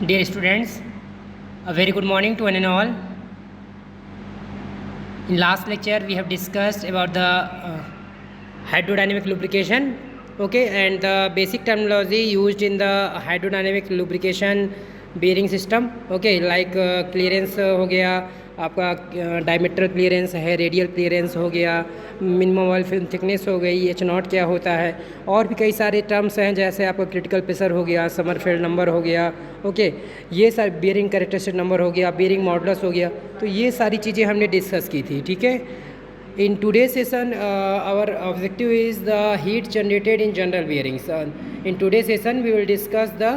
Dear students, a very good morning to one and all. In last lecture, we have discussed about the hydrodynamic lubrication, okay, and the basic terminology used in the hydrodynamic lubrication bearing system, okay, like clearance हो गया आपका, diameter clearance है, radial clearance हो गया, minimum oil film thickness हो गई, H not क्या होता है, और भी कई सारे टर्म्स हैं जैसे आपका क्रिटिकल प्रेशर हो गया, समरफेल्ड नंबर हो गया, ओके, ये सारे बियरिंग कैरेक्टरिस्टिक नंबर हो गया, बियरिंग मॉडुलस हो गया। तो ये सारी चीज़ें हमने डिस्कस की थी, ठीक है। In today's session, our objective is the heat generated in general bearings. In today's session, we will discuss the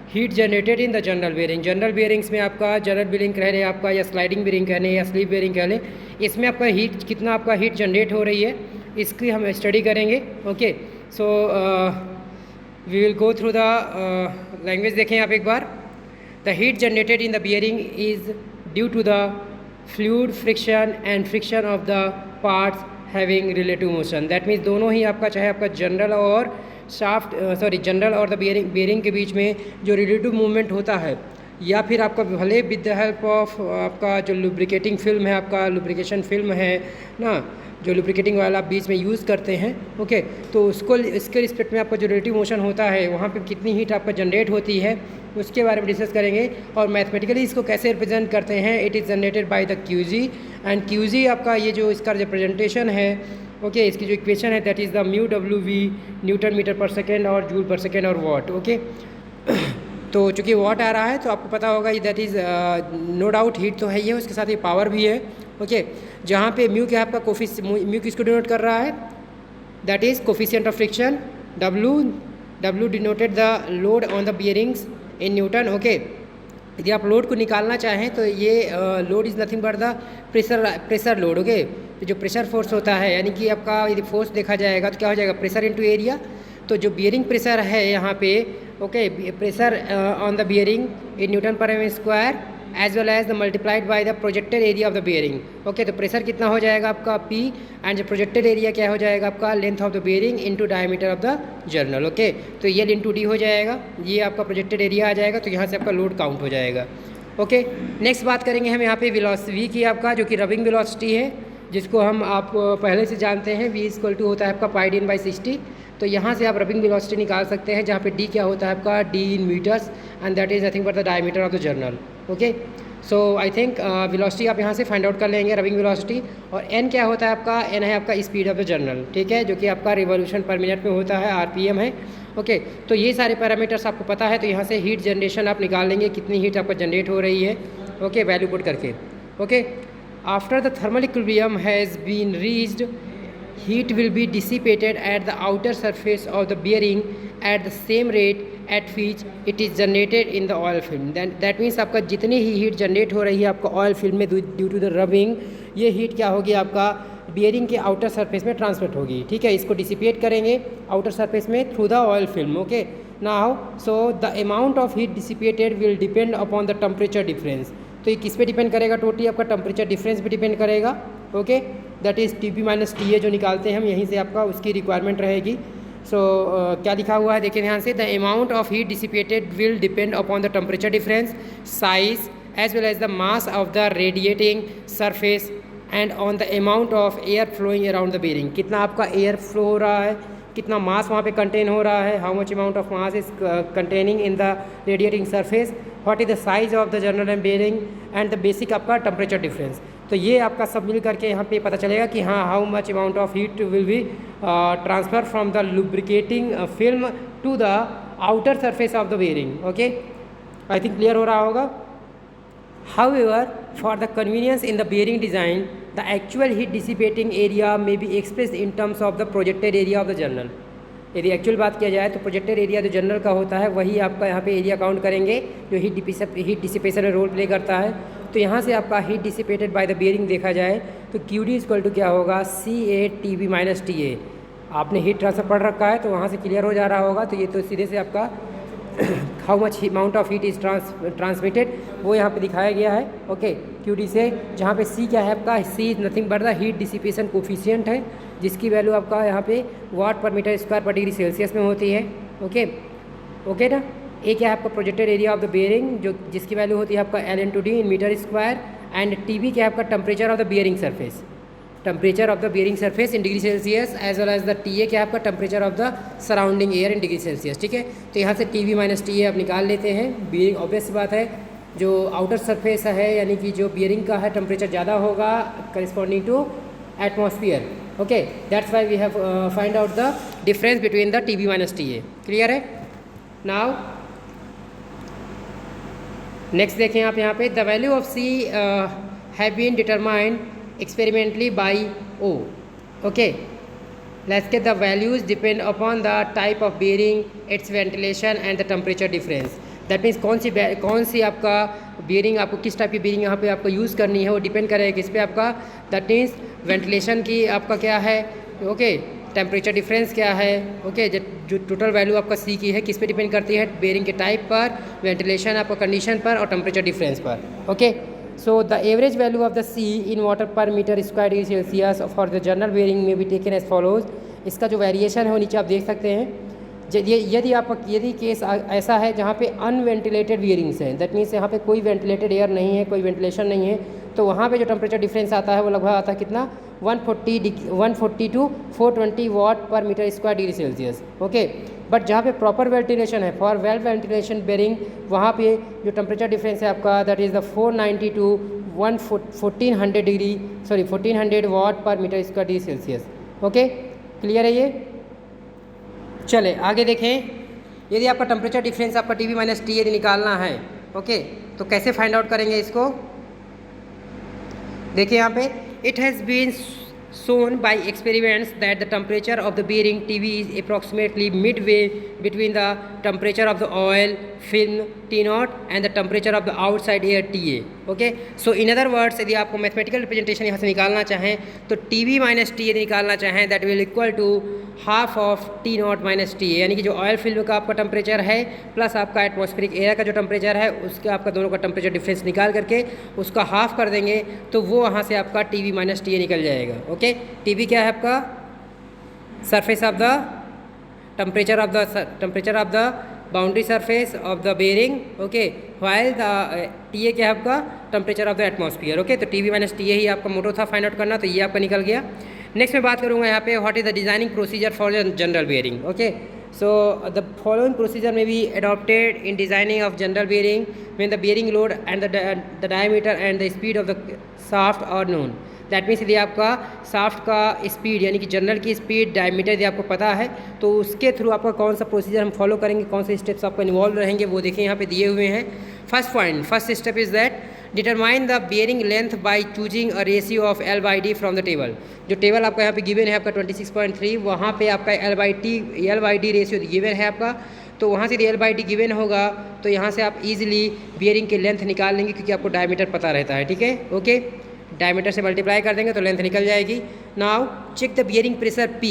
heat generated in the general bearing. General bearings में आपका जनरल bearing कह लें आपका, या स्लाइडिंग bearing कह लें, या sleep bearing कह लें, इसमें आपका हीट कितना आपका हीट जनरेट हो रही है इसकी हम स्टडी करेंगे। Okay, so we will go through the language. देखें आप एक बार। The heat generated in the bearing is due to the fluid friction and friction of the parts having relative motion. That means दोनों ही आपका, चाहे आपका जनरल और जनरल और द बेयरिंग के बीच में जो रिलेटिव मूवमेंट होता है, या फिर आपका भले विद द हेल्प ऑफ आपका जो लुब्रिकेटिंग फिल्म है, आपका लुब्रिकेशन फिल्म है ना, जो लुब्रिकेटिंग वाला आप बीच में यूज़ करते हैं, ओके, तो उसको इसके रिस्पेक्ट में आपका जो रिलेटिव मोशन होता है वहाँ पे कितनी हीट आपका जनरेट होती है उसके बारे में डिस्कस करेंगे। और मैथमेटिकली इसको कैसे रिप्रेजेंट करते हैं, it is generated by the Q G, and Q G आपका ये जो इसका रिप्रेजेंटेशन है, ओके, इसकी जो इक्वेशन है that is the mu W V newton metre per second और जूल पर सेकेंड और वॉट, ओके। तो चूँकि वॉट आ रहा है तो आपको पता होगा that is no doubt heat तो है ही है, उसके साथ ये पावर भी है, ओके। जहाँ पे म्यू क्या आपका म्यू किसको डिनोट कर रहा है, that is coefficient of friction, W denoted the load on the bearings in newton, okay. यदि आप लोड को निकालना चाहें तो ये load is nothing but the pressure load, okay. तो जो प्रेशर फोर्स होता है, यानी कि आपका यदि फोर्स देखा जाएगा तो क्या हो जाएगा, प्रेशर इनटू एरिया। तो जो बियरिंग प्रेशर है यहाँ पे, okay, pressure on the bearing in newton per m square as well as the multiplied by the projected area of the bearing, okay. तो प्रेशर कितना हो जाएगा आपका P, एंड जो प्रोजेक्टेड एरिया क्या हो जाएगा आपका, length of the bearing into diameter of the journal, okay. तो ये इनटू डी हो जाएगा, ये आपका प्रोजेक्टेड एरिया आ जाएगा, तो यहाँ से आपका लोड काउंट हो जाएगा, ओके। नेक्स्ट बात करेंगे हम यहाँ पे वेलोसिटी की आपका, जो कि रबिंग वेलोसिटी है, जिसको हम आप पहले से जानते हैं, V इक्वल टू होता है आपका पाई डी इन बाई 60। तो यहाँ से आप रबिंग वेलोसिटी निकाल सकते हैं, जहाँ पे D क्या होता है आपका, D in metres, and that is nothing but the diameter of the journal, okay. So I think velocity आप यहाँ से फाइंड आउट कर लेंगे, रबिंग वेलोसिटी। और N क्या होता है आपका, N है आपका स्पीड ऑफ द जर्नल, ठीक है, जो कि आपका रिवॉल्यूशन पर मिनट में होता है, RPM है, ओके। तो ये सारे पैरामीटर्स आपको पता है, तो यहाँ से हीट जनरेशन आप निकाल लेंगे, कितनी हीट आपका जनरेट हो रही है, ओके, वैल्यू पुट करके, okay. After the thermal equilibrium has been reached, heat will be dissipated at the outer surface of the bearing at the same rate at which it is generated in the oil film. Then that means आपका जितनी ही heat generate हो रही है आपका oil film में due to the rubbing, ये heat क्या होगी आपका बियरिंग के आउटर सरफेस में ट्रांसफर होगी, ठीक है। इसको डिसिपेट करेंगे आउटर सरफेस में through the oil film, okay. Now so the amount of heat dissipated will depend upon the temperature difference. तो ये किस पे डिपेंड करेगा, टोटली आपका टेम्परेचर डिफरेंस पे डिपेंड करेगा, okay. That is TP minus TA जो निकालते हैं हम, यहीं से आपका उसकी रिक्वायरमेंट रहेगी। सो क्या लिखा हुआ है देखिए ध्यान से, the amount of heat dissipated will depend upon the temperature difference, size as well as the mass of the radiating surface and on the amount of air flowing around the bearing. कितना आपका air flow हो रहा है, कितना मास वहाँ पे contain हो रहा है, how much amount of mass is containing in the radiating surface, what is the size of the journal and bearing, and the basic आपका टेम्परेचर डिफरेंस। तो ये आपका सब मिल करके यहाँ पे पता चलेगा कि हाँ, how much amount of heat will be transfer from the lubricating film to the outer surface of the bearing, okay. I think clear हो रहा होगा। However, for the convenience in the bearing design, the actual heat dissipating area may be expressed in terms of the projected area of the journal. यदि actual बात किया जाए तो projected area जो general का होता है वही आपका यहाँ पे एरिया काउंट करेंगे जो हीट डिसिपेशन में रोल प्ले करता है। तो यहाँ से आपका heat dissipated by the bearing देखा जाए तो QD इक्वल टू क्या होगा, CA TB माइनस TA। आपने हीट ट्रांसफर पढ़ रखा है तो वहाँ से क्लियर हो जा रहा होगा। तो ये तो सीधे से आपका how much amount of heat is transmitted वो यहाँ पे दिखाया गया है, ओके, QD से। जहाँ पे C क्या है आपका, C is nothing but the heat dissipation coefficient है, जिसकी वैल्यू आपका यहाँ पे वाट पर मीटर स्क्वायर पर डिग्री सेल्सियस में होती है, ओके, ओके ना। ए क्या है आपका projected area of the bearing, जो जिसकी वैल्यू होती है आपका L/D in metre square, and TB क्या है आपका temperature of the bearing surface, temperature of the bearing surface in degree Celsius, as well as the TA क्या है आपका temperature of the surrounding air in degree Celsius. ठीक है, तो यहाँ से TB माइनस TA आप निकाल लेते हैं। बियरिंग ऑब्वियस बात है, जो आउटर सरफेस है यानी कि जो बियरिंग का है टेम्परेचर ज़्यादा होगा corresponding to atmosphere. Okay, that's why we have find out the difference between the TB minus TA। Clear है? नाउ नेक्स्ट देखें आप यहाँ पे, the value of C have been determined experimentally by O. Okay, let's get the values depend upon the type of bearing, its ventilation and the temperature difference. That means कौन सी आपका bearing, आपको किस type की bearing यहाँ पे आपको use करनी है वो डिपेंड करेगा किस पे आपका, that means ventilation की आपका क्या है, ओके, टेम्परेचर डिफरेंस क्या है, ओके, जो टोटल वैल्यू आपका C की है किस पे डिपेंड करती है, बेयरिंग के टाइप पर, वेंटिलेशन आपका कंडीशन पर और टेम्परेचर डिफरेंस पर। Okay, so the average value of the C in water per meter square degree Celsius for the general bearing may be taken as follows. इसका जो वेरिएशन है वो नीचे आप देख सकते हैं। यदि केस ऐसा है जहाँ पे अनवेंटिलेटेड बियरिंग्स हैं, दैट मीन्स यहाँ पे कोई वेंटिलेटेड एयर नहीं है, कोई वेंटिलेशन नहीं है, तो वहाँ पे जो टेम्परेचर डिफरेंस आता है वो लगभग आता है कितना, 140 to 420 watt per metre square degree Celsius. Okay, but जहाँ पे प्रॉपर वेंटिलेशन है, फॉर वेल वेंटिलेशन बेयरिंग, वहाँ पे जो टेम्परेचर डिफरेंस है आपका that is the 490 to 1400 watt per metre square degree Celsius. Okay, clear है ये? चले आगे देखें, यदि आपका टेम्परेचर डिफरेंस आपका TB माइनस TA यदि निकालना है, ओके, तो कैसे फाइंड आउट करेंगे इसको? देखिए यहाँ पे, it has been shown by experiments that the temperature of the bearing TB is approximately midway between the temperature of the oil film T0 and the temperature of the outside air TA. Okay, so in other words, यदि आपको mathematical representation यहाँ से निकालना चाहें तो TB minus TA यदि निकालना चाहें that will equal to half of T0 minus TA, यानी कि जो ऑयल फिल्म का आपका टेम्परेचर है प्लस आपका एटमॉस्फेरिक एयर का जो टेम्परेचर है उसका आपका दोनों का टेम्परेचर डिफरेंस निकाल करके उसका हाफ कर देंगे तो वो वहाँ से आपका TB माइनस TA निकल जाएगा। ओके, TB क्या है आपका surface of the temperature of the boundary surface of the bearing. Okay, while the TA क्या है आपका temperature of the atmosphere. Okay, तो TB माइनस TA ही आपका मोटो था फाइंड आउट करना, तो ये आपका निकल गया। नेक्स्ट मैं बात करूँगा यहाँ पे what is the designing procedure for general bearing. Okay, so the following procedure may be adopted in designing of general bearing when the bearing load and the diameter and the speed of the shaft are known. That means यदि आपका shaft का speed यानी कि general की speed, diameter यदि आपको पता है तो उसके थ्रू आपका कौन सा प्रोसीजर हम फॉलो करेंगे, कौन से स्टेप्स आपका इन्वॉल्व रहेंगे वो देखें यहाँ पे दिए हुए हैं। First step is that determine the bearing length by choosing a ratio of L/D from the table. जो टेबल आपका यहाँ पे गिवन है आपका 26.3, वहाँ पे आपका L/D रेशियो गिवन है आपका, तो वहाँ से यदि L/D गिवन होगा तो यहाँ से आप इजीली बियरिंग की लेंथ निकाल लेंगे क्योंकि आपको डायमीटर पता रहता है। ठीक है, ओके, डायमीटर से मल्टीप्लाई कर देंगे तो लेंथ निकल जाएगी। Now check the bearing pressure P।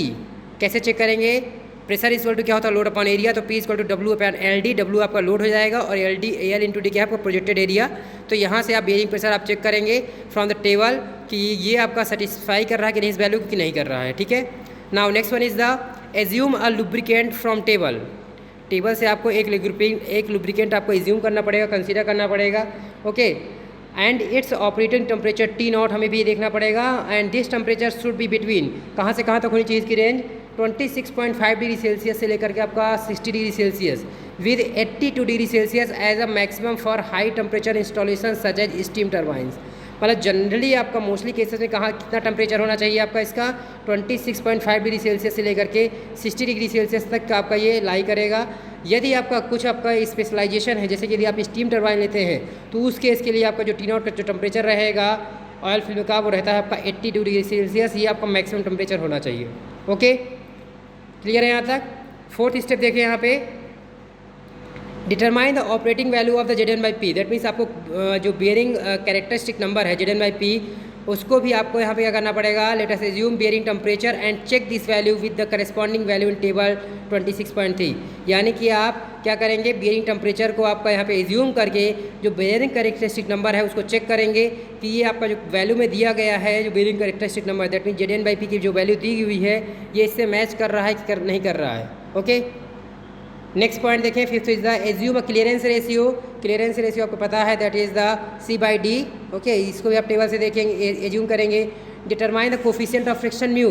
कैसे चेक करेंगे? प्रेशर इक्वल टू क्या होता है लोड अपॉन एरिया, तो P equal to W/LD, W आपका लोड हो जाएगा और L/D क्या है आपका प्रोजेक्टेड एरिया। तो यहाँ से आप बियरिंग प्रेशर आप चेक करेंगे फ्रॉम द टेबल कि ये आपका सेटिस्फाई कर रहा है कि नहीं इस वैल्यू की नहीं कर रहा है। ठीक है, now next one is the assume a lubricant from table. Table से आपको एक लुब्रिकेंट आपको एज्यूम करना पड़ेगा, कंसीडर करना पड़ेगा। Okay, and it's operating temperature T0 हमें भी देखना पड़ेगा, and this temperature should be between, कहाँ से कहाँ तक होनी चाहिए इसकी रेंज, 26.5 डिग्री सेल्सियस से लेकर के आपका 60 degree Celsius with 82 degree Celsius as a maximum for high temperature installation such as steam turbines. मतलब जनरली आपका मोस्टली केसेस में कहाँ कितना टेम्परेचर होना चाहिए आपका इसका 26.5 डिग्री सेल्सियस से लेकर के 60 डिग्री सेल्सियस तक का आपका ये लाई करेगा। यदि आपका कुछ आपका स्पेशलाइजेशन है, जैसे कि यदि आप स्टीम टरबाइन लेते हैं तो उस केस के लिए आपका जो T0 का जो टेम्परेचर रहेगा ऑयल फिल्म का वो रहता है आपका 82 डिग्री सेल्सियस, ये आपका मैक्सिमम टेम्परेचर होना चाहिए। ओके, क्लियर है यहाँ तक? फोर्थ स्टेप देखें यहाँ पे, determine the operating value of the Zn/P। That means आपको जो बियरिंग कैरेक्टरिस्टिक नंबर है Zn/P उसको भी आपको यहाँ पे क्या करना पड़ेगा, let us assume bearing temperature and check this value with the corresponding value in table 26.3। यानी कि आप क्या करेंगे, बियरिंग टेम्परेचर को आपका यहाँ पे एज्यूम करके जो बियरिंग कैरेक्टरिस्टिक नंबर है उसको चेक करेंगे कि ये आपका जो वैल्यू में दिया गया है जो bearing characteristic number, that mean Zn/P की जो वैल्यू दी हुई है ये इससे मैच कर रहा है कि नहीं कर रहा है। ओके, नेक्स्ट पॉइंट देखें, fifth is the assume a clearance ratio. Clearance ratio आपको पता है that is the C/D। Okay, इसको भी आप टेबल से देखेंगे, एज्यूम करेंगे। Determine the coefficient of friction mu.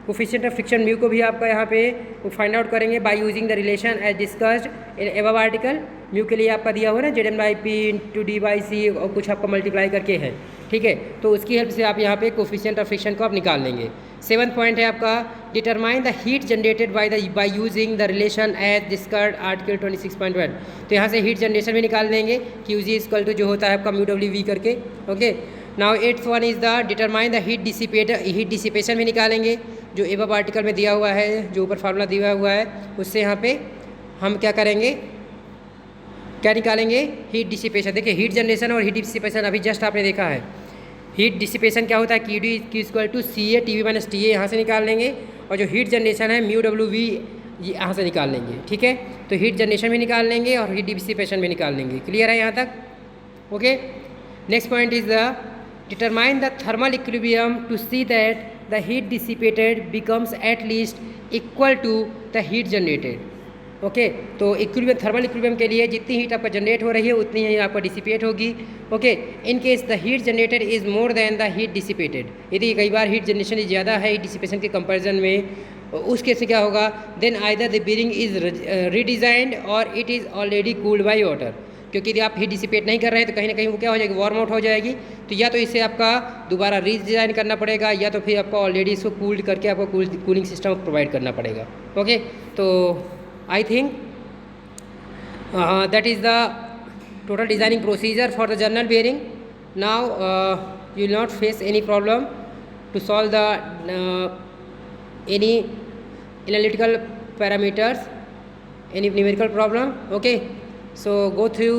Coefficient of friction mu को भी आपका यहाँ पे फाइंड आउट करेंगे by using the relation as discussed in above article. Mu के लिए आपका दिया हुआ ना ZN/P × D/C और कुछ आपका मल्टीप्लाई करके है, ठीक है। तो उसकी हेल्प से आप यहाँ पे कोफिशिएंट ऑफ फ्रिक्शन को आप निकाल लेंगे। सेवन्थ पॉइंट है आपका determine the heat generated by using the relation as discussed article 26.1। तो यहाँ से हीट जनरेशन भी निकाल देंगे, QG = जो होता है आपका μW करके। Okay, now eighth one is the determine the heat dissipation भी निकालेंगे, जो एबव आर्टिकल में दिया हुआ है, जो ऊपर फार्मूला दिया हुआ है उससे यहाँ पे हम क्या करेंगे, क्या निकालेंगे, हीट डिसिपेशन। देखिए हीट जनरेशन और हीट डिसिपेशन अभी जस्ट आपने देखा है। हीट डिसिपेशन क्या होता है, Q= CA TV - TA यहाँ से निकाल लेंगे, और जो हीट जनरेशन है μW यहाँ से निकाल लेंगे, ठीक है। तो हीट जनरेशन भी निकाल लेंगे और हीट डिसिपेशन भी निकाल लेंगे। क्लियर है यहाँ तक? Okay, next point is the determine the thermal equilibrium to see that the heat dissipated becomes at least equal to the heat generated. Okay, तो इक्विलिब्रियम, थर्मल इक्विलिब्रियम के लिए जितनी हीट आपका जनरेट हो रही है उतनी ही आपका डिसिपेट होगी। Okay, in case the heat generated is more than the heat dissipated. यदि कई बार हीट जनरेशन ज़्यादा है डिसिपेशन के कंपैरिजन में, उस केस से क्या होगा, then either the bearing is redesigned और it is already cooled by water. क्योंकि यदि आप हीट डिसिपेट नहीं कर रहे हैं तो कहीं ना कहीं वो क्या हो जाएगी, वार्म आउट हो जाएगी। तो या तो इसे आपका दोबारा रीडिज़ाइन करना पड़ेगा, या तो फिर आपको ऑलरेडी इसको कूल्ड करके आपको कूलिंग सिस्टम प्रोवाइड करना पड़ेगा। ओके, तो I think that is the total designing procedure for the journal bearing. Now you will not face any problem to solve the any analytical parameters, any numerical problem. Okay, so go through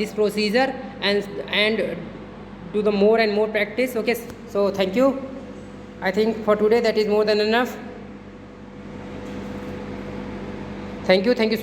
this procedure and do the more and more practice. Okay, so thank you. I think for today that is more than enough. Thank you so much.